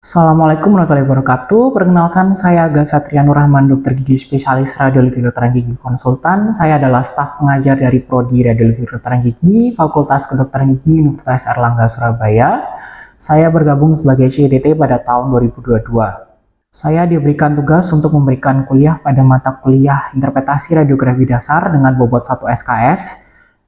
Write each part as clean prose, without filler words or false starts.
Assalamualaikum warahmatullahi wabarakatuh. Perkenalkan, saya Gasatria Nur Rahman, dokter gigi spesialis radiologi kedokteran gigi konsultan. Saya adalah staf pengajar dari Prodi Radiologi Kedokteran Gigi, Fakultas Kedokteran Gigi Universitas Airlangga Surabaya. Saya bergabung sebagai CDT pada tahun 2022. Saya diberikan tugas untuk memberikan kuliah pada mata kuliah Interpretasi Radiografi Dasar dengan bobot 1 SKS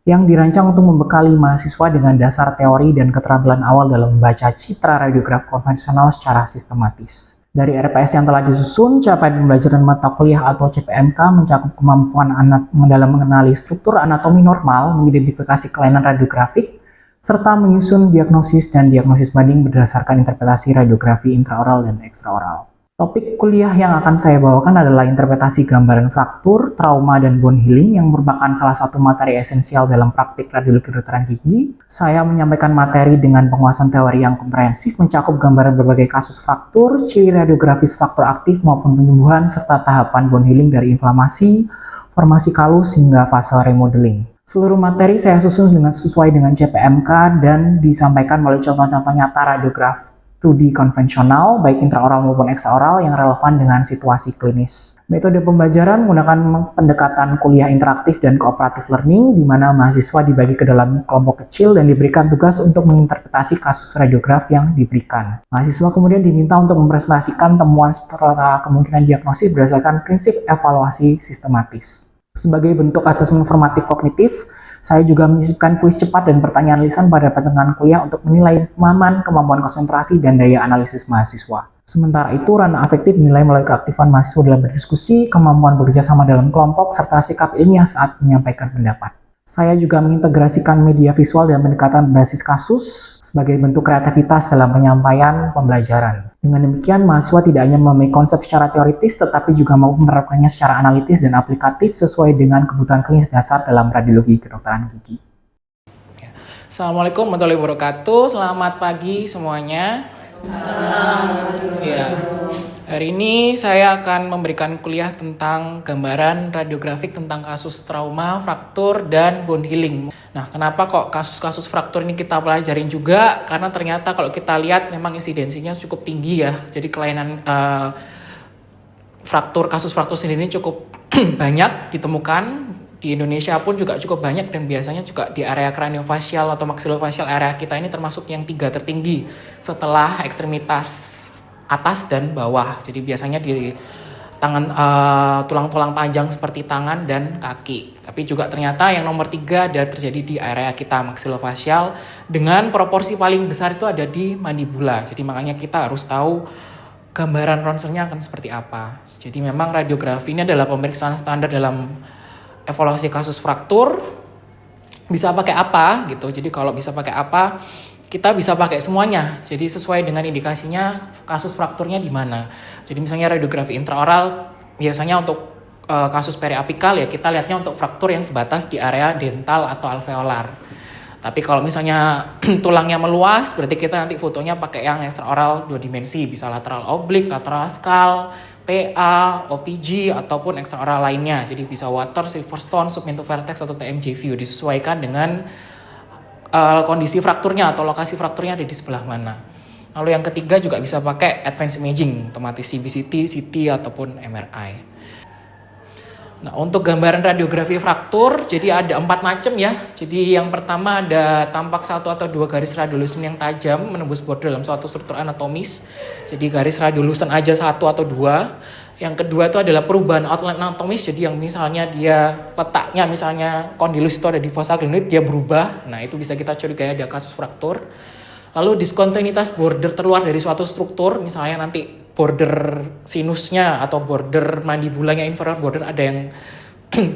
yang dirancang untuk membekali mahasiswa dengan dasar teori dan keterampilan awal dalam membaca citra radiograf konvensional secara sistematis. Dari RPS yang telah disusun, capaian pembelajaran mata kuliah atau CPMK mencakup kemampuan anak dalam mengenali struktur anatomi normal, mengidentifikasi kelainan radiografik, serta menyusun diagnosis dan diagnosis banding berdasarkan interpretasi radiografi intraoral dan ekstraoral. Topik kuliah yang akan saya bawakan adalah interpretasi gambaran fraktur, trauma, dan bone healing yang merupakan salah satu materi esensial dalam praktik radiologi kedokteran gigi. Saya menyampaikan materi dengan penguasaan teori yang komprehensif mencakup gambaran berbagai kasus fraktur, ciri radiografis fraktur aktif maupun penyembuhan, serta tahapan bone healing dari inflamasi, formasi kalus, hingga fase remodeling. Seluruh materi saya susun sesuai dengan CPMK dan disampaikan melalui contoh-contoh nyata radiograf 2D konvensional, baik intraoral maupun ekstraoral yang relevan dengan situasi klinis. Metode pembelajaran menggunakan pendekatan kuliah interaktif dan cooperative learning, di mana mahasiswa dibagi ke dalam kelompok kecil dan diberikan tugas untuk menginterpretasi kasus radiograf yang diberikan. Mahasiswa kemudian diminta untuk mempresentasikan temuan serta kemungkinan diagnosis berdasarkan prinsip evaluasi sistematis. Sebagai bentuk asesmen formatif kognitif, saya juga menyisipkan kuis cepat dan pertanyaan lisan pada pertengahan kuliah untuk menilai pemahaman, kemampuan konsentrasi, dan daya analisis mahasiswa. Sementara itu, ranah afektif dinilai melalui keaktifan mahasiswa dalam berdiskusi, kemampuan bekerja sama dalam kelompok, serta sikap ilmiah saat menyampaikan pendapat. Saya juga mengintegrasikan media visual dan pendekatan berbasis kasus sebagai bentuk kreativitas dalam penyampaian pembelajaran. Dengan demikian, mahasiswa tidak hanya memahami konsep secara teoritis, tetapi juga mampu menerapkannya secara analitis dan aplikatif sesuai dengan kebutuhan klinis dasar dalam radiologi kedokteran gigi. Assalamualaikum warahmatullahi wabarakatuh. Selamat pagi semuanya. Ya. Hari ini saya akan memberikan kuliah tentang gambaran radiografik tentang kasus trauma, fraktur, dan bone healing. Nah, kenapa kok kasus-kasus fraktur ini kita pelajarin juga? Karena ternyata kalau kita lihat memang insidensinya cukup tinggi ya. Jadi kelainan kasus fraktur sendiri cukup banyak ditemukan. Di Indonesia pun juga cukup banyak dan biasanya juga di area kraniofacial atau maxillofacial area kita ini termasuk yang 3 tertinggi setelah ekstremitas atas dan bawah. Jadi biasanya di tangan, tulang-tulang panjang seperti tangan dan kaki. Tapi juga ternyata yang nomor 3 ada terjadi di area kita maxillofacial dengan proporsi paling besar itu ada di mandibula. Jadi makanya kita harus tahu gambaran ronsennya akan seperti apa. Jadi memang radiografi ini adalah pemeriksaan standar dalam evaluasi kasus fraktur. Bisa pakai apa gitu. Jadi kalau bisa pakai apa, kita bisa pakai semuanya. Jadi sesuai dengan indikasinya kasus frakturnya di mana. Jadi misalnya radiografi intraoral biasanya untuk kasus periapikal ya kita lihatnya untuk fraktur yang sebatas di area dental atau alveolar. Tapi kalau misalnya tulangnya meluas, berarti kita nanti fotonya pakai yang ekstraoral 2 dimensi, bisa lateral oblik, lateral skull, PA, OPG, ataupun ekstraoral lainnya. Jadi bisa water, Silverstone, submental vertex, atau TMJ view. Disesuaikan dengan kondisi frakturnya atau lokasi frakturnya ada di sebelah mana. Lalu yang ketiga juga bisa pakai advanced imaging, otomatis CBCT, CT, ataupun MRI. Nah, untuk gambaran radiografi fraktur, jadi ada 4 macam ya. Jadi yang pertama ada tampak 1 atau 2 garis radiolucent yang tajam menembus border dalam suatu struktur anatomis. Jadi garis radiolucent aja 1 atau 2. Yang kedua itu adalah perubahan outline anatomis. Jadi yang misalnya dia letaknya misalnya kondilus itu ada di fossa glenoid, dia berubah. Nah, itu bisa kita curigai ada kasus fraktur. Lalu diskontinuitas border terluar dari suatu struktur, misalnya nanti border sinusnya atau border mandibulanya inferior border ada yang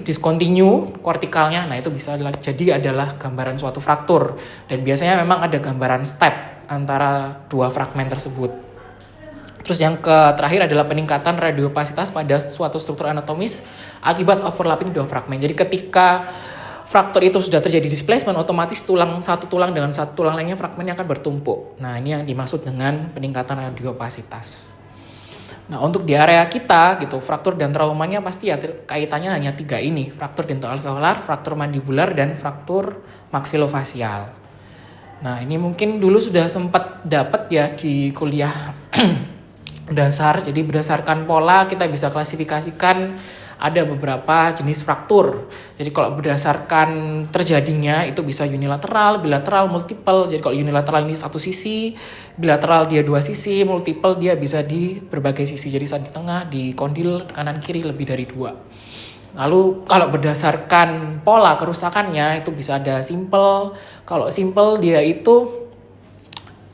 discontinue kortikalnya, nah itu bisa jadi adalah gambaran suatu fraktur. Dan biasanya memang ada gambaran step antara 2 fragmen tersebut. Terus yang terakhir adalah peningkatan radiopasitas pada suatu struktur anatomis akibat overlapping 2 fragmen. Jadi ketika fraktur itu sudah terjadi displacement, otomatis satu tulang dengan satu tulang lainnya fragmennya akan bertumpuk. Nah, ini yang dimaksud dengan peningkatan radiopasitas. Nah, untuk di area kita gitu, fraktur dan traumanya pasti ya kaitannya hanya 3 ini, fraktur dentoalveolar, fraktur mandibular, dan fraktur maxillofacial. Nah, ini mungkin dulu sudah sempat dapat ya di kuliah dasar. Jadi berdasarkan pola kita bisa klasifikasikan ada beberapa jenis fraktur. Jadi kalau berdasarkan terjadinya itu bisa unilateral, bilateral, multiple. Jadi kalau unilateral ini satu sisi, bilateral dia dua sisi, multiple dia bisa di berbagai sisi. Jadi saat di tengah, di kondil, kanan kiri lebih dari dua. Lalu kalau berdasarkan pola kerusakannya itu bisa ada simple. Kalau simple dia itu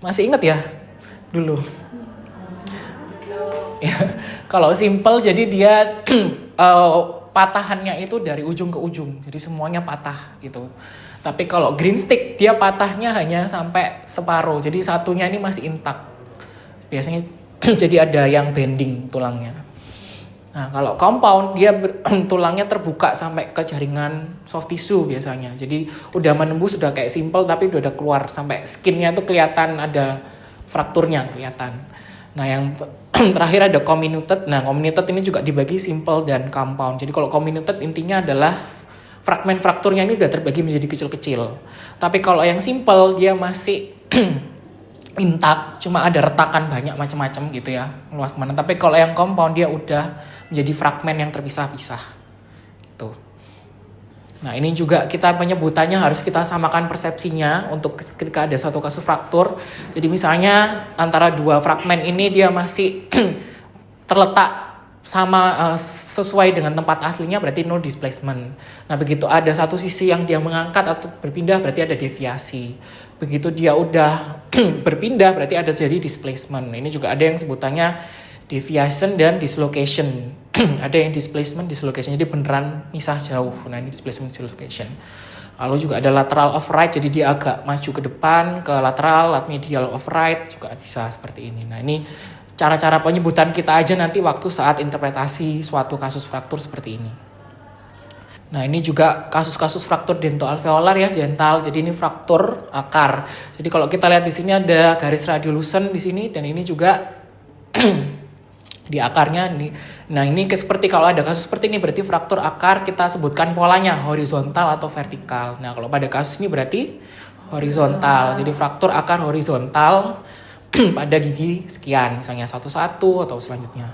masih ingat ya dulu. Ya, kalau simple jadi dia patahannya itu dari ujung ke ujung, jadi semuanya patah gitu. Tapi kalau green stick dia patahnya hanya sampai separuh, jadi satunya ini masih intak. Biasanya jadi ada yang bending tulangnya. Nah kalau compound dia tulangnya terbuka sampai ke jaringan soft tissue biasanya. Jadi udah menembus, sudah kayak simple tapi udah keluar sampai skinnya tuh kelihatan ada frakturnya kelihatan. Nah yang terakhir ada comminuted. Nah comminuted ini juga dibagi simple dan compound. Jadi kalau comminuted intinya adalah fragmen frakturnya ini udah terbagi menjadi kecil-kecil. Tapi kalau yang simple dia masih intak, cuma ada retakan banyak macam-macam gitu ya, luas kemana. Tapi kalau yang compound dia udah menjadi fragmen yang terpisah-pisah gitu. Nah ini juga kita penyebutannya harus kita samakan persepsinya untuk ketika ada satu kasus fraktur. Jadi misalnya antara dua fragmen ini dia masih terletak sama sesuai dengan tempat aslinya berarti no displacement. Nah begitu ada satu sisi yang dia mengangkat atau berpindah berarti ada deviasi. Begitu dia udah berpindah berarti ada jadi displacement. Ini juga ada yang sebutannya deviation dan dislocation. Ada yang displacement, dislocation, jadi beneran misah jauh. Nah ini displacement, dislocation. Lalu juga ada lateral of right, jadi dia agak maju ke depan, ke lateral, medial of right juga bisa seperti ini. Nah ini cara-cara penyebutan kita aja nanti waktu saat interpretasi suatu kasus fraktur seperti ini. Nah ini juga kasus-kasus fraktur dentoalveolar ya, dental. Jadi ini fraktur akar. Jadi kalau kita lihat di sini ada garis radiolucent di sini dan ini juga di akarnya nih. Nah ini seperti kalau ada kasus seperti ini berarti fraktur akar kita sebutkan polanya horizontal atau vertikal. Nah kalau pada kasus ini berarti horizontal. Jadi fraktur akar horizontal pada gigi sekian, misalnya 1-1 atau selanjutnya.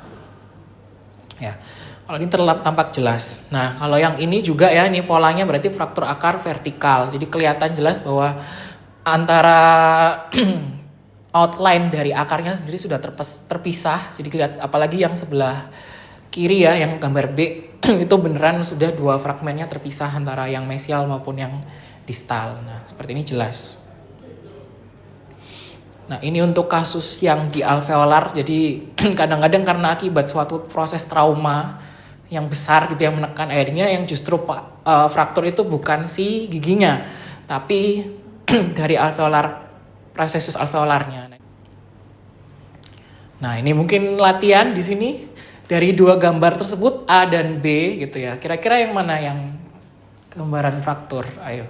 Ya. Kalau ini tampak jelas. Nah kalau yang ini juga ya, ini polanya berarti fraktur akar vertikal. Jadi kelihatan jelas bahwa antara outline dari akarnya sendiri sudah terpisah. Jadi lihat apalagi yang sebelah kiri ya, yang gambar B itu beneran sudah dua fragmennya terpisah antara yang mesial maupun yang distal. Nah seperti ini jelas. Nah ini untuk kasus yang di alveolar. Jadi kadang-kadang karena akibat suatu proses trauma yang besar gitu yang menekan akhirnya yang justru fraktur itu bukan si giginya tapi dari alveolar, processus alveolarnya. Nah, ini mungkin latihan di sini dari dua gambar tersebut A dan B gitu ya. Kira-kira yang mana yang gambaran fraktur? Ayo.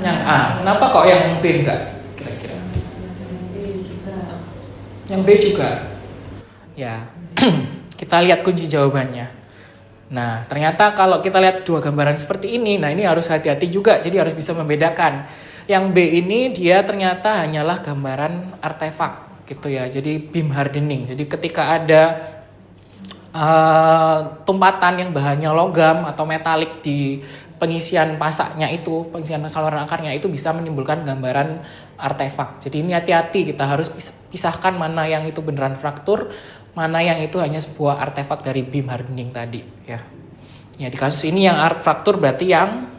Yang A. Kenapa kok yang B enggak? Kira-kira. Yang B juga. Ya. Kita lihat kunci jawabannya. Nah, ternyata kalau kita lihat dua gambaran seperti ini, nah ini harus hati-hati juga, jadi harus bisa membedakan. Yang B ini dia ternyata hanyalah gambaran artefak gitu ya, jadi beam hardening. Jadi ketika ada tumpatan yang bahannya logam atau metalik di pengisian pasaknya itu, pengisian saluran akarnya itu bisa menimbulkan gambaran artefak. Jadi ini hati-hati, kita harus pisahkan mana yang itu beneran fraktur, mana yang itu hanya sebuah artefak dari beam hardening tadi ya. Ya di kasus ini yang fraktur berarti yang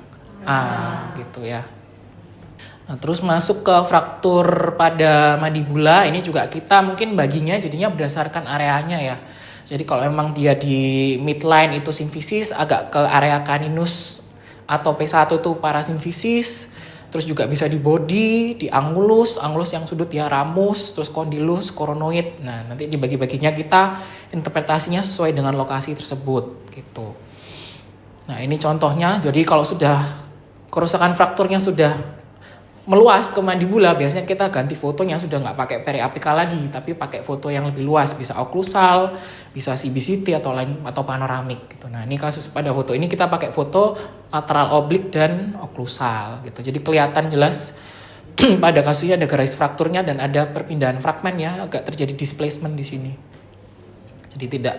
A gitu ya. Nah, terus masuk ke fraktur pada mandibula, ini juga kita mungkin baginya jadinya berdasarkan areanya ya. Jadi kalau memang dia di midline itu simfisis, agak ke area caninus atau P1 itu parasimfisis. Terus juga bisa di body, di angulus yang sudut ya ramus, terus kondilus, koronoid. Nah, nanti dibagi-baginya kita interpretasinya sesuai dengan lokasi tersebut gitu. Nah, ini contohnya. Jadi kalau sudah kerusakan frakturnya sudah meluas ke mandibula, biasanya kita ganti fotonya sudah nggak pakai periapikal lagi, tapi pakai foto yang lebih luas, bisa oklusal, bisa CBCT atau panoramik gitu. Nah ini kasus pada foto ini kita pakai foto lateral oblik dan oklusal gitu. Jadi kelihatan jelas pada kasusnya ada garis frakturnya dan ada perpindahan fragmen ya, agak terjadi displacement di sini. Jadi tidak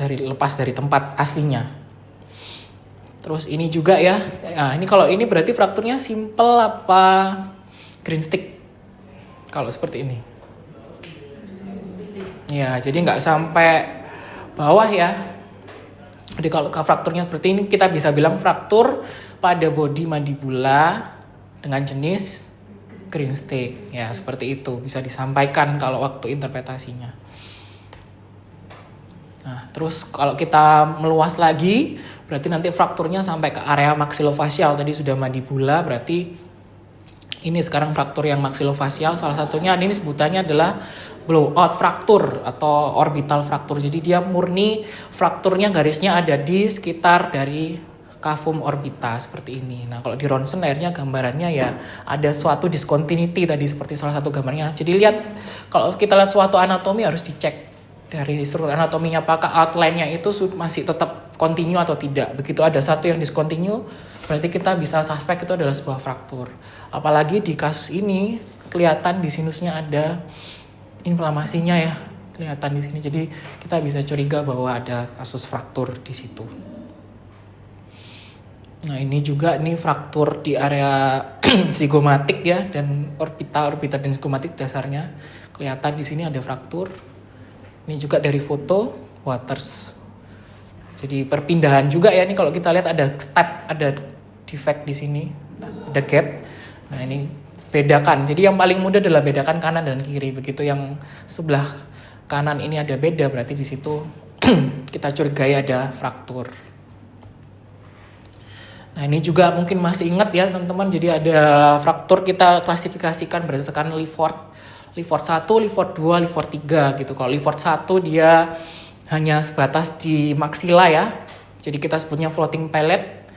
lepas dari tempat aslinya. Terus ini juga ya. Nah, ini kalau ini berarti frakturnya simple apa green stick? Kalau seperti ini. Ya, jadi nggak sampai bawah ya. Jadi kalau frakturnya seperti ini kita bisa bilang fraktur pada bodi mandibula dengan jenis green stick. Ya, seperti itu bisa disampaikan kalau waktu interpretasinya. Nah, terus kalau kita meluas lagi, berarti nanti frakturnya sampai ke area maksilofacial. Tadi sudah mandibula, berarti ini sekarang fraktur yang maksilofacial. Salah satunya ini sebutannya adalah blowout fraktur atau orbital fraktur. Jadi dia murni frakturnya garisnya ada di sekitar dari cavum orbita seperti ini. Nah, kalau di ronsen akhirnya gambarannya ya ada suatu discontinuity tadi seperti salah satu gambarnya. Jadi lihat kalau kita lihat suatu anatomi harus dicek dari struktur anatominya apakah outline-nya itu masih tetap kontinu atau tidak. Begitu ada satu yang diskontinu, berarti kita bisa suspek itu adalah sebuah fraktur. Apalagi di kasus ini kelihatan di sinusnya ada inflamasinya ya, kelihatan di sini. Jadi kita bisa curiga bahwa ada kasus fraktur di situ. Nah, ini juga nih fraktur di area zigomatik ya, dan orbita dan zigomatik dasarnya kelihatan di sini ada fraktur. Ini juga dari foto Waters. Jadi perpindahan juga ya, ini kalau kita lihat ada step, ada defect di sini, ada gap. Nah, ini bedakan. Jadi yang paling mudah adalah bedakan kanan dan kiri. Begitu yang sebelah kanan ini ada beda, berarti di situ kita curigai ada fraktur. Nah, ini juga mungkin masih ingat ya teman-teman. Jadi ada fraktur kita klasifikasikan berdasarkan Lefort 1, Lefort 2, Lefort 3 gitu. Kalau Lefort 1 dia hanya sebatas di maksila ya. Jadi kita sebutnya floating palate.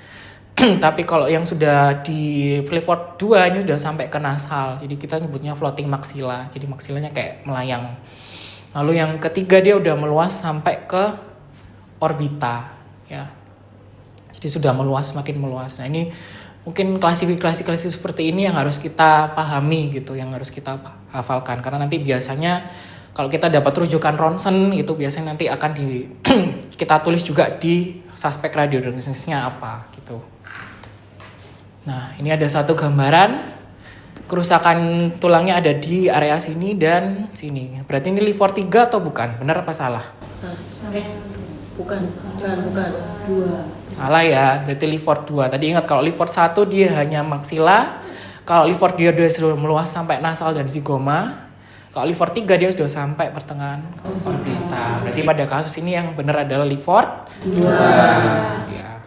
Tapi kalau yang sudah di Lefort 2 ini sudah sampai ke nasal. Jadi kita sebutnya floating maxilla. Jadi maksilanya kayak melayang. Lalu yang ketiga dia udah meluas sampai ke orbita ya. Jadi sudah meluas, semakin meluas. Nah, ini mungkin klasifikasi seperti ini yang harus kita pahami gitu, yang harus kita hafalkan. Karena nanti biasanya kalau kita dapat rujukan ronsen itu biasanya nanti akan kita tulis juga di suspek radiodiagnosisnya apa gitu. Nah, ini ada satu gambaran kerusakan tulangnya ada di area sini dan sini. Berarti ini Lefort 3 atau bukan? Benar apa salah? Bukan. 2. Salah ya, berarti Lefort 2. Tadi ingat kalau Lefort 1 dia hanya maksila. Kalau Lefort dia sudah meluas sampai nasal dan zigoma. Kalau Lefort 3 dia sudah sampai pertengahan orbita. Berarti pada kasus ini yang benar adalah Lefort 2. Ya.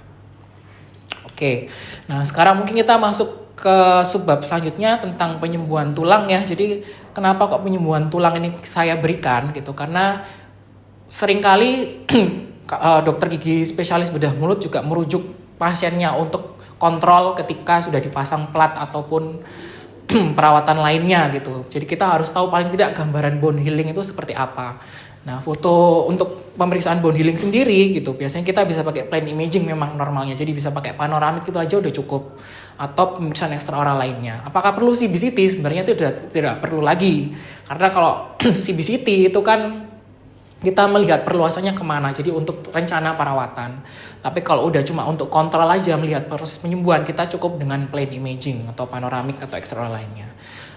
Oke. Nah, sekarang mungkin kita masuk ke subbab selanjutnya tentang penyembuhan tulang ya. Jadi kenapa kok penyembuhan tulang ini saya berikan gitu? Karena seringkali dokter gigi spesialis bedah mulut juga merujuk pasiennya untuk kontrol ketika sudah dipasang plat ataupun perawatan lainnya gitu. Jadi kita harus tahu paling tidak gambaran bone healing itu seperti apa. Nah, foto untuk pemeriksaan bone healing sendiri gitu, biasanya kita bisa pakai plain imaging memang normalnya. Jadi bisa pakai panoramik itu aja udah cukup. Atau pemeriksaan ekstraoral lainnya. Apakah perlu CBCT? Sebenarnya itu tidak perlu lagi. Karena kalau CBCT itu kan kita melihat perluasannya kemana, jadi untuk rencana perawatan. Tapi kalau udah cuma untuk kontrol aja melihat proses penyembuhan, kita cukup dengan plain imaging atau panoramik atau ekstraoral lainnya.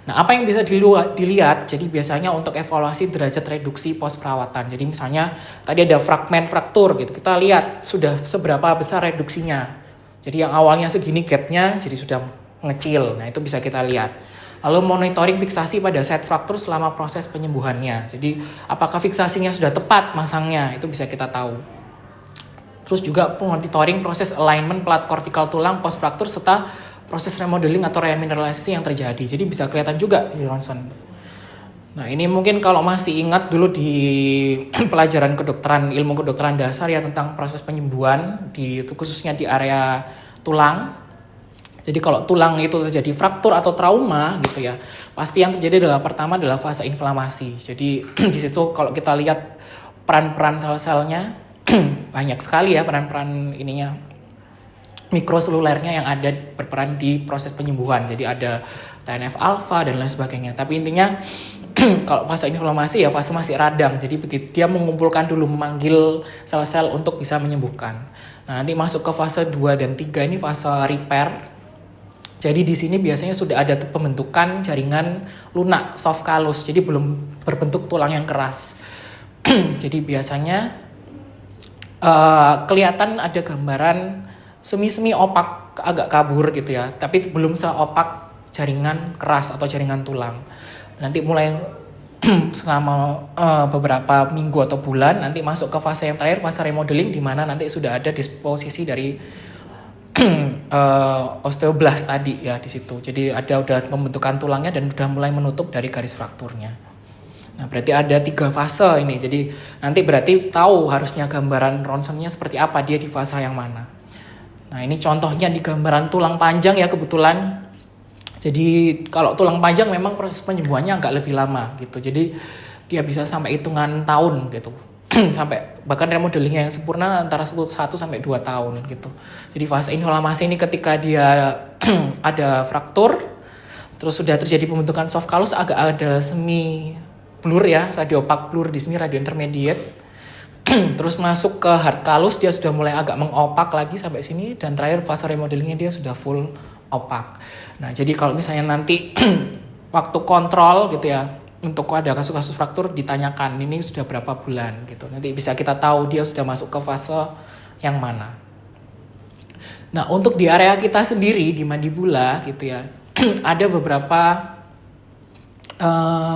Nah, apa yang bisa dilihat? Jadi biasanya untuk evaluasi derajat reduksi pos perawatan. Jadi misalnya tadi ada fragmen fraktur gitu, kita lihat sudah seberapa besar reduksinya. Jadi yang awalnya segini gapnya, jadi sudah mengecil. Nah, itu bisa kita lihat. Lalu monitoring fiksasi pada site fraktur selama proses penyembuhannya. Jadi apakah fiksasinya sudah tepat masangnya, itu bisa kita tahu. Terus juga monitoring proses alignment plat kortikal tulang post fraktur serta proses remodeling atau remineralisasi yang terjadi. Jadi bisa kelihatan juga di ronsen. Nah, ini mungkin kalau masih ingat dulu di pelajaran kedokteran, ilmu kedokteran dasar ya tentang proses penyembuhan khususnya di area tulang. Jadi kalau tulang itu terjadi fraktur atau trauma gitu ya, pasti yang terjadi adalah pertama adalah fase inflamasi. Jadi di situ kalau kita lihat peran-peran sel-selnya banyak sekali ya peran-peran ininya mikroselulernya yang ada berperan di proses penyembuhan. Jadi ada TNF alfa dan lain sebagainya. Tapi intinya kalau fase inflamasi ya fase masih radang. Jadi begitu dia mengumpulkan dulu, memanggil sel-sel untuk bisa menyembuhkan. Nah, nanti masuk ke fase 2 dan 3 ini fase repair. Jadi di sini biasanya sudah ada pembentukan jaringan lunak, soft callus. Jadi belum berbentuk tulang yang keras. Jadi biasanya kelihatan ada gambaran semi-semi opak, agak kabur gitu ya. Tapi belum seopak jaringan keras atau jaringan tulang. Nanti mulai selama beberapa minggu atau bulan nanti masuk ke fase yang terakhir, fase remodeling, di mana nanti sudah ada disposisi dari osteoblast tadi ya di situ. Jadi ada udah pembentukan tulangnya dan udah mulai menutup dari garis frakturnya. Nah, berarti ada 3 fase ini. Jadi nanti berarti tahu harusnya gambaran ronsennya seperti apa, dia di fase yang mana. Nah, ini contohnya di gambaran tulang panjang ya kebetulan. Jadi kalau tulang panjang memang proses penyembuhannya agak lebih lama gitu. Jadi dia bisa sampai hitungan tahun gitu. Sampai bahkan remodelingnya yang sempurna antara 1 sampai 2 tahun gitu. Jadi fase inflamasi ini ketika dia ada fraktur, terus sudah terjadi pembentukan soft callus, agak ada semi blur ya, radiopak blur di sini, radio intermediate. Terus masuk ke hard callus, dia sudah mulai agak mengopak lagi sampai sini, dan terakhir fase remodelingnya dia sudah full opak. Nah, jadi kalau misalnya nanti waktu kontrol gitu ya, untuk ada kasus-kasus fraktur ditanyakan ini sudah berapa bulan gitu. Nanti bisa kita tahu dia sudah masuk ke fase yang mana. Nah, untuk di area kita sendiri di mandibula gitu ya, ada beberapa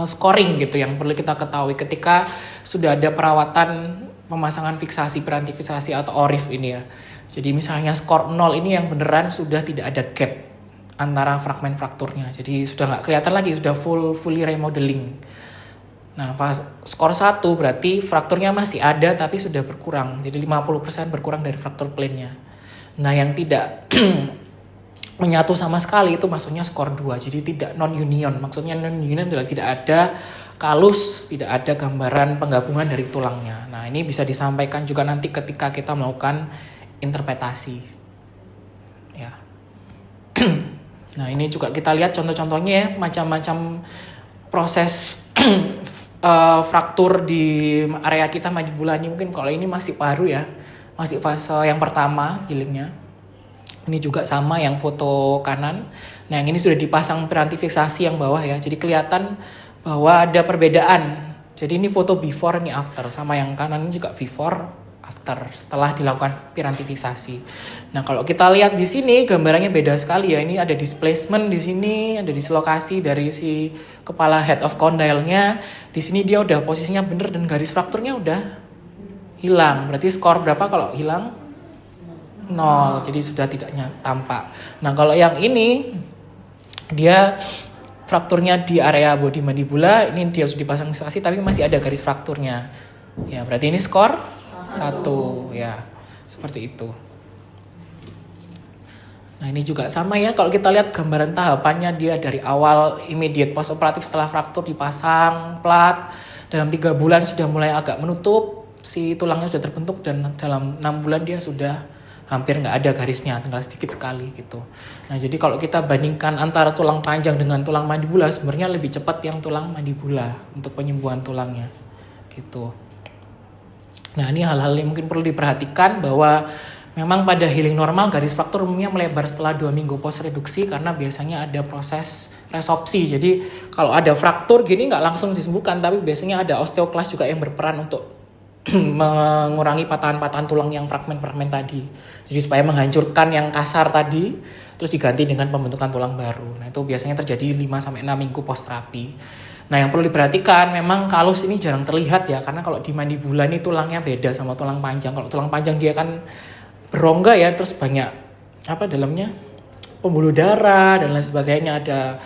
scoring gitu yang perlu kita ketahui ketika sudah ada perawatan pemasangan fiksasi, perantifikasi atau ORIF ini ya. Jadi misalnya skor 0 ini yang beneran sudah tidak ada gap antara fragmen frakturnya. Jadi sudah nggak kelihatan lagi, sudah fully remodeling. Nah, pas skor 1 berarti frakturnya masih ada tapi sudah berkurang. Jadi 50% berkurang dari fraktur plane-nya. Nah, yang tidak menyatu sama sekali itu maksudnya skor 2. Jadi tidak non-union. Maksudnya non-union adalah tidak ada kalus, tidak ada gambaran penggabungan dari tulangnya. Nah, ini bisa disampaikan juga nanti ketika kita melakukan interpretasi. Ya. Nah, ini juga kita lihat contoh-contohnya ya, macam-macam proses fraktur di area kita mandibula ini. Mungkin kalau ini masih baru ya, masih fase yang pertama healingnya. Ini juga sama yang foto kanan. Nah, yang ini sudah dipasang perantifiksasi yang bawah ya, jadi kelihatan bahwa ada perbedaan. Jadi ini foto before, ini after. Sama yang kanan ini juga before, after, setelah dilakukan pirantifikasi. Nah, kalau kita lihat di sini gambarannya beda sekali ya. Ini ada displacement di sini, ada dislokasi dari si kepala head of condyle-nya. Di sini dia udah posisinya bener dan garis frakturnya udah hilang. Berarti skor berapa kalau hilang? 0. Jadi sudah tidak tampak. Nah, kalau yang ini dia frakturnya di area body mandibula, ini dia sudah dipasang fiksasi tapi masih ada garis frakturnya. Ya, berarti ini skor 1 ya, seperti itu. Nah, ini juga sama ya, kalau kita lihat gambaran tahapannya, dia dari awal immediate post operatif setelah fraktur dipasang plat, dalam 3 bulan sudah mulai agak menutup, si tulangnya sudah terbentuk, dan dalam 6 bulan dia sudah hampir nggak ada garisnya, tinggal sedikit sekali gitu. Nah, jadi kalau kita bandingkan antara tulang panjang dengan tulang mandibula, sebenarnya lebih cepat yang tulang mandibula untuk penyembuhan tulangnya gitu. Nah, ini hal-hal yang mungkin perlu diperhatikan, bahwa memang pada healing normal garis fraktur umumnya melebar setelah 2 minggu post reduksi karena biasanya ada proses resopsi. Jadi kalau ada fraktur gini nggak langsung disembuhkan, tapi biasanya ada osteoklas juga yang berperan untuk mengurangi patahan-patahan tulang yang fragmen-fragmen tadi. Jadi supaya menghancurkan yang kasar tadi, terus diganti dengan pembentukan tulang baru. Nah, itu biasanya terjadi 5-6 minggu post terapi. Nah, yang perlu diperhatikan memang kalus ini jarang terlihat ya, karena kalau di mandibula ini tulangnya beda sama tulang panjang. Kalau tulang panjang dia kan berongga ya, terus banyak dalamnya pembuluh darah dan lain sebagainya, ada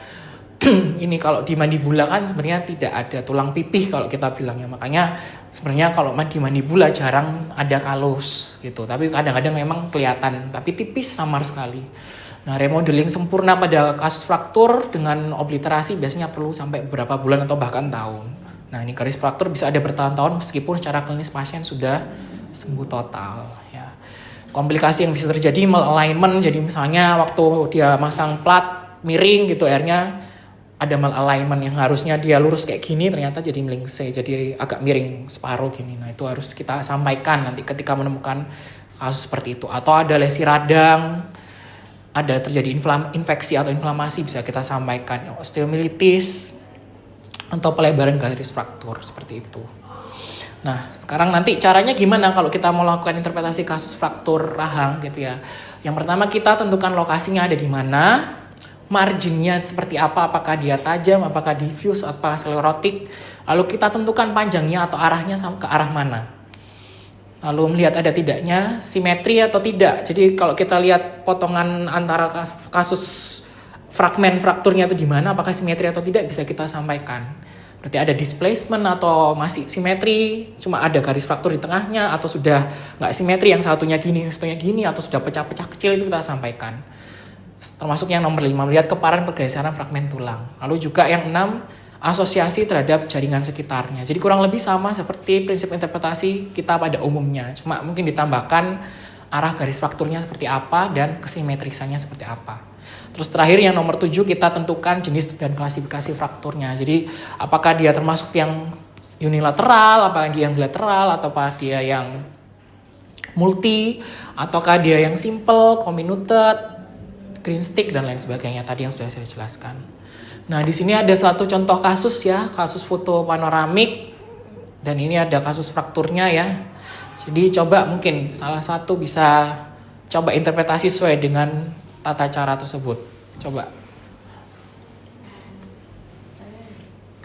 ini. Kalau di mandibula kan sebenarnya tidak ada tulang pipih kalau kita bilangnya. Makanya sebenarnya kalau di mandibula jarang ada kalus gitu. Tapi kadang-kadang memang kelihatan, tapi tipis, samar sekali. Nah, remodeling sempurna pada kasus fraktur dengan obliterasi biasanya perlu sampai beberapa bulan atau bahkan tahun. Nah, ini garis fraktur bisa ada bertahun-tahun meskipun secara klinis pasien sudah sembuh total ya. komplikasi yang bisa terjadi malalignment. Jadi misalnya waktu dia masang plat miring gitu, akhirnya ada malalignment yang harusnya dia lurus kayak gini ternyata jadi melengsai, jadi agak miring separuh gini. Nah itu harus kita sampaikan nanti ketika menemukan kasus seperti itu. Atau ada lesi radang, ada terjadi infeksi atau inflamasi, bisa kita sampaikan osteomilitis atau pelebaran garis fraktur seperti itu. Nah, sekarang nanti caranya gimana kalau kita mau lakukan interpretasi kasus fraktur rahang gitu ya. Yang pertama kita tentukan lokasinya ada di mana, marginnya seperti apa, apakah dia tajam, apakah diffuse, apakah sklerotik. Lalu kita tentukan panjangnya atau arahnya ke arah mana. Lalu melihat ada tidaknya simetri atau tidak. Jadi kalau kita lihat potongan antara kasus fragmen frakturnya itu di mana, apakah simetri atau tidak, bisa kita sampaikan. Berarti ada displacement atau masih simetri, cuma ada garis fraktur di tengahnya, atau sudah nggak simetri, yang satunya gini, atau sudah pecah-pecah kecil, itu kita sampaikan. Termasuk yang nomor 5, melihat keparan pergeseran fragmen tulang. Lalu juga yang 6, asosiasi terhadap jaringan sekitarnya. Jadi kurang lebih sama seperti prinsip interpretasi kita pada umumnya, cuma mungkin ditambahkan arah garis frakturnya seperti apa dan kesimetrisannya seperti apa. Terus terakhir yang nomor 7, kita tentukan jenis dan klasifikasi frakturnya. Jadi apakah dia termasuk yang unilateral, apakah dia yang bilateral, ataukah dia yang multi, ataukah dia yang simple, comminuted, green stick, dan lain sebagainya tadi yang sudah saya jelaskan. Nah di sini ada satu contoh kasus ya, kasus foto panoramik, dan ini ada kasus frakturnya ya. Jadi coba mungkin salah satu bisa coba interpretasi sesuai dengan tata cara tersebut. Coba.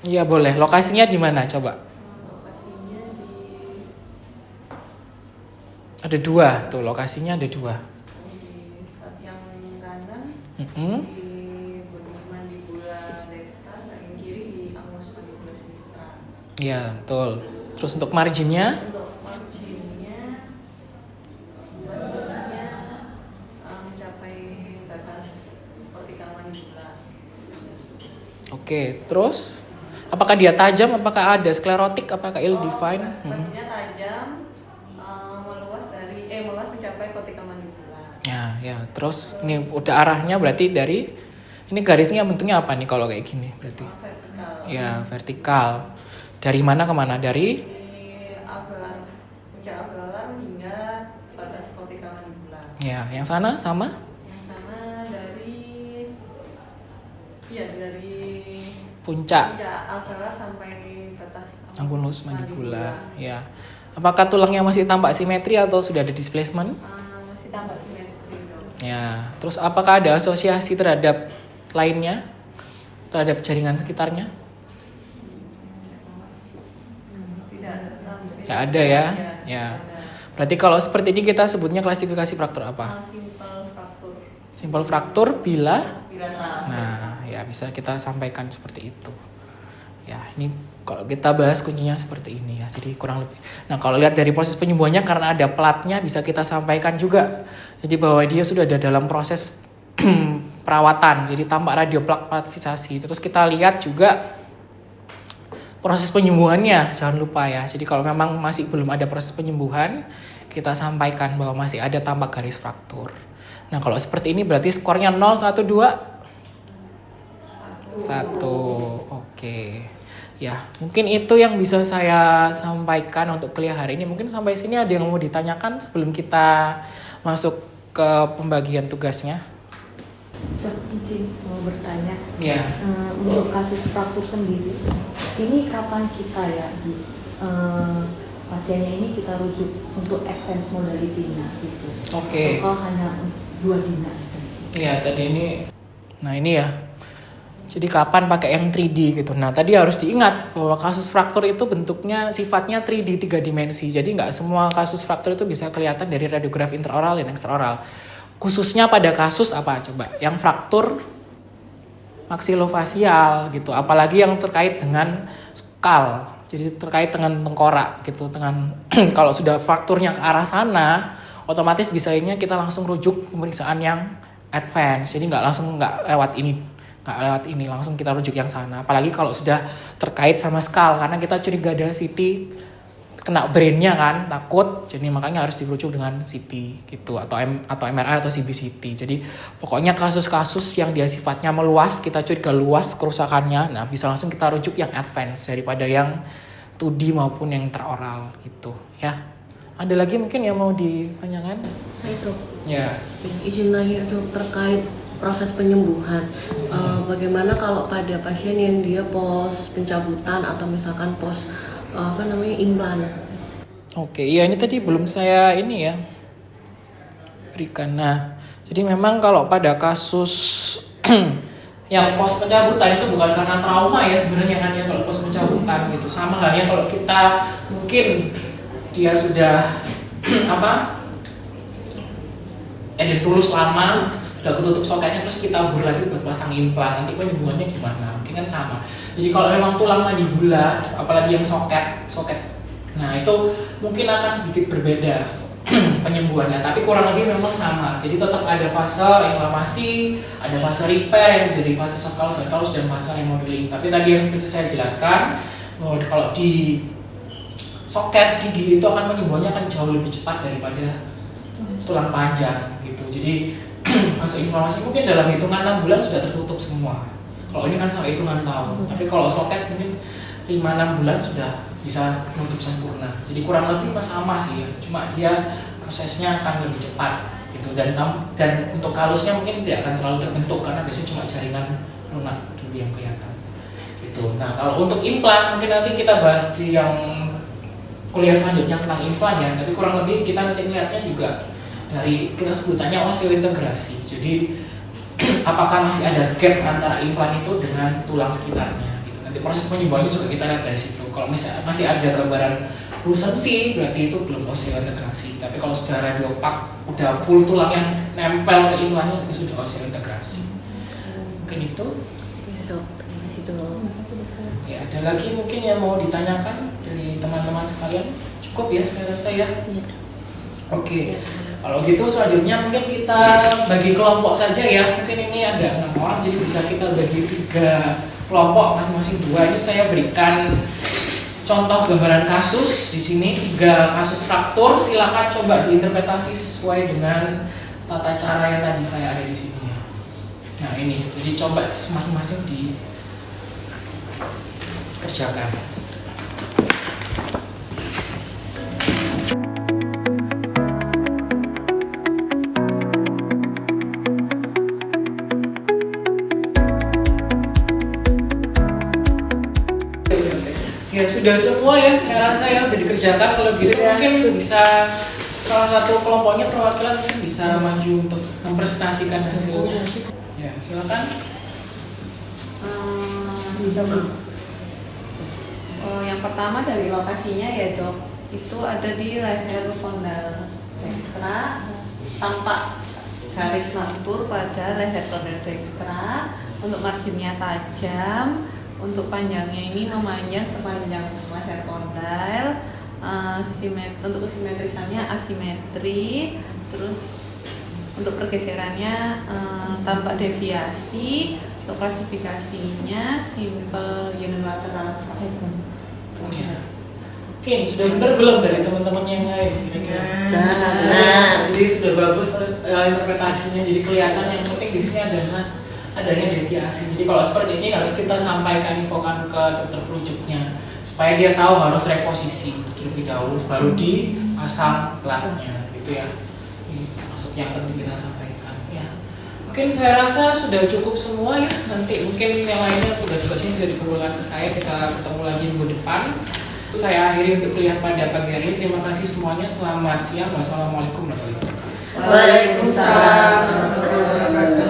Iya boleh. Lokasinya di mana? Coba. Lokasinya di Ada 2 tuh. Lokasinya ada 2. saat yang kanan Mm-hmm. di bodi mandibula dextra, yang kiri di angus mandibula sinistra. Iya betul. Terus untuk marginnya? Untuk marginnya mencapai batas vertikal mandibula. Oke. Terus apakah dia tajam? Apakah ada sklerotik? Apakah ill-defined? Marginnya tajam, meluas mencapai vertikal mandibula. Ya. Terus ini udah arahnya berarti dari ini garisnya bentuknya apa nih kalau kayak gini berarti? Vertikal. Ya vertikal. Dari mana ke mana? Dari puncak alveolar hingga batas vertikal mandibula. ya yang sana sama? Yang sana dari Puncak alveolar sampai batas angulus mandibula. Ya. Apakah tulangnya masih tampak simetri atau sudah ada displacement? Masih tampak simetri dong. Ya. Terus apakah ada asosiasi terhadap lainnya? Terhadap jaringan sekitarnya? Nggak ada ya? Ya. Berarti kalau seperti ini kita sebutnya klasifikasi fraktur apa? Simple fraktur Simple fraktur bila? bilateral. Nah, ya bisa kita sampaikan seperti itu. Ya, ini kalau kita bahas kuncinya seperti ini ya. Jadi kurang lebih. Nah, kalau lihat dari proses penyembuhannya karena ada platnya bisa kita sampaikan juga. Jadi bahwa dia sudah ada dalam proses perawatan. Jadi tampak radioplatifisasi. Terus kita lihat juga proses penyembuhannya, jangan lupa ya. Jadi kalau memang masih belum ada proses penyembuhan, kita sampaikan bahwa masih ada tampak garis fraktur. Nah, kalau seperti ini berarti skornya 0, 1, 2. 1. Oke. Ya, mungkin itu yang bisa saya sampaikan untuk kuliah hari ini. Mungkin sampai sini ada yang mau ditanyakan sebelum kita masuk ke pembagian tugasnya. Izin mau bertanya. Ya. Untuk kasus fraktur sendiri, ini kapan kita ya pasiennya ini kita rujuk untuk advance modality-nya gitu? Oke. Atau hanya 2 dina saja? Iya, tadi ini. Nah, ini ya. Jadi kapan pakai yang 3D gitu. Nah, tadi harus diingat bahwa kasus fraktur itu bentuknya sifatnya 3D, 3 dimensi. Jadi nggak semua kasus fraktur itu bisa kelihatan dari radiograf intraoral dan ekstraoral. Khususnya pada kasus apa coba? Yang fraktur maksilofasial gitu, apalagi yang terkait dengan skal, jadi terkait dengan tengkorak gitu, dengan kalau sudah frakturnya ke arah sana, otomatis bisanya kita langsung rujuk pemeriksaan yang advance, jadi nggak lewat ini, langsung kita rujuk yang sana, apalagi kalau sudah terkait sama skal, karena kita curiga ada CT kena brainnya kan, takut, jadi makanya harus dirujuk dengan CT gitu atau MRI atau CBCT. Jadi pokoknya kasus-kasus yang dia sifatnya meluas, kita curiga luas kerusakannya, nah bisa langsung kita rujuk yang advance daripada yang 2D maupun yang intraoral gitu ya. Ada lagi mungkin yang mau ditanyakan? Saya dok, Ya. izin nanya dok terkait proses penyembuhan. Bagaimana kalau pada pasien yang dia pos pencabutan atau misalkan pos implan? Oke, iya ini tadi belum saya ini ya berikan. Nah, jadi memang kalau pada kasus yang pos pencabutan itu bukan karena trauma ya sebenarnya kan ya, kalau pos pencabutan gitu. Sama halnya kalau kita mungkin dia sudah edit tulus lama, udah ketutup soketnya terus kita bur lagi buat pasang implan, nanti penyembuhannya gimana? Mungkin kan sama. Jadi kalau memang tulang mandibula, apalagi yang soket, nah itu mungkin akan sedikit berbeda penyembuhannya, tapi kurang lebih memang sama. Jadi tetap ada fase inflamasi, ada fase repair yang dari fase soft callus dan fase remodeling. Tapi tadi yang seperti saya jelaskan, bahwa kalau di soket gigi itu akan penyembuhannya akan jauh lebih cepat daripada tulang panjang gitu. Jadi fase inflamasi mungkin dalam hitungan 6 bulan sudah tertutup semua. Kalau ini kan sampai hitungan tahun. Tapi kalau soket mungkin 5-6 bulan sudah bisa menutup sempurna. Jadi kurang lebih sama sih ya. Cuma dia prosesnya akan lebih cepat gitu, dan untuk kalusnya mungkin tidak akan terlalu terbentuk karena biasanya cuma jaringan lunak dulu yang kelihatan. Gitu. Nah, kalau untuk implan mungkin nanti kita bahas di yang kuliah selanjutnya tentang implan ya. Tapi kurang lebih kita nanti lihatnya juga dari kita sebutannya osteointegrasi. Jadi apakah masih ada gap antara implan itu dengan tulang sekitarnya gitu. Nanti proses penyembuhannya juga kita lihat dari situ. Kalau masih ada gambaran lusensi berarti itu belum osteointegrasi. Tapi kalau sudah radiopak udah full tulang yang nempel ke implannya itu sudah osteointegrasi. Mungkin itu. Ya dok, terima kasih dok. Ya, ada lagi mungkin yang mau ditanyakan dari teman-teman sekalian? Cukup ya saya rasa ya. Oke. Kalau gitu selanjutnya mungkin kita bagi kelompok saja ya. Mungkin ini ada 6 orang, jadi bisa kita bagi 3 kelompok masing-masing 2. Ini saya berikan contoh gambaran kasus di sini 3 kasus fraktur. Silakan coba diinterpretasi sesuai dengan tata cara yang tadi saya ada di sini. Nah ini, jadi coba masing-masing dikerjakan. Ya sudah semua ya, saya rasa ya udah dikerjakan. Kalau gitu mungkin bisa salah satu kelompoknya perwakilan mungkin bisa maju untuk mempresentasikan hasilnya. Ya silakan. Yang pertama dari lokasinya ya dok, itu ada di leher kondal dekstra, tampak garis fraktur pada leher kondal dekstra. Untuk marginnya tajam, untuk panjangnya ini memanjang sepanjang leher kondal. Untuk simetrisannya asimetri, terus untuk pergeserannya tampak deviasi. Untuk klasifikasinya simple unilateral fracture. Ya. Oke, sudah benar belum dari teman-teman yang lain kira-kira? Nah. Jadi sudah bagus interpretasinya. Jadi kelihatan yang penting di sini adalah adanya deviasi. Jadi kalau seperti ini harus kita sampaikan, infokan ke dokter perujuknya supaya dia tahu harus reposisi terlebih dahulu baru dipasang platnya gitu ya. Ini masuk yang penting kita sampaikan ya. Mungkin saya rasa sudah cukup semua ya. Nanti mungkin yang lainnya tugas-tugasnya bisa dikumpulkan ke saya. Kita ketemu lagi minggu depan. Saya akhiri untuk kuliah pada pagi hari. Terima kasih semuanya. Selamat siang. Wassalamualaikum warahmatullahi wabarakatuh. Waalaikumsalam warahmatullahi wabarakatuh.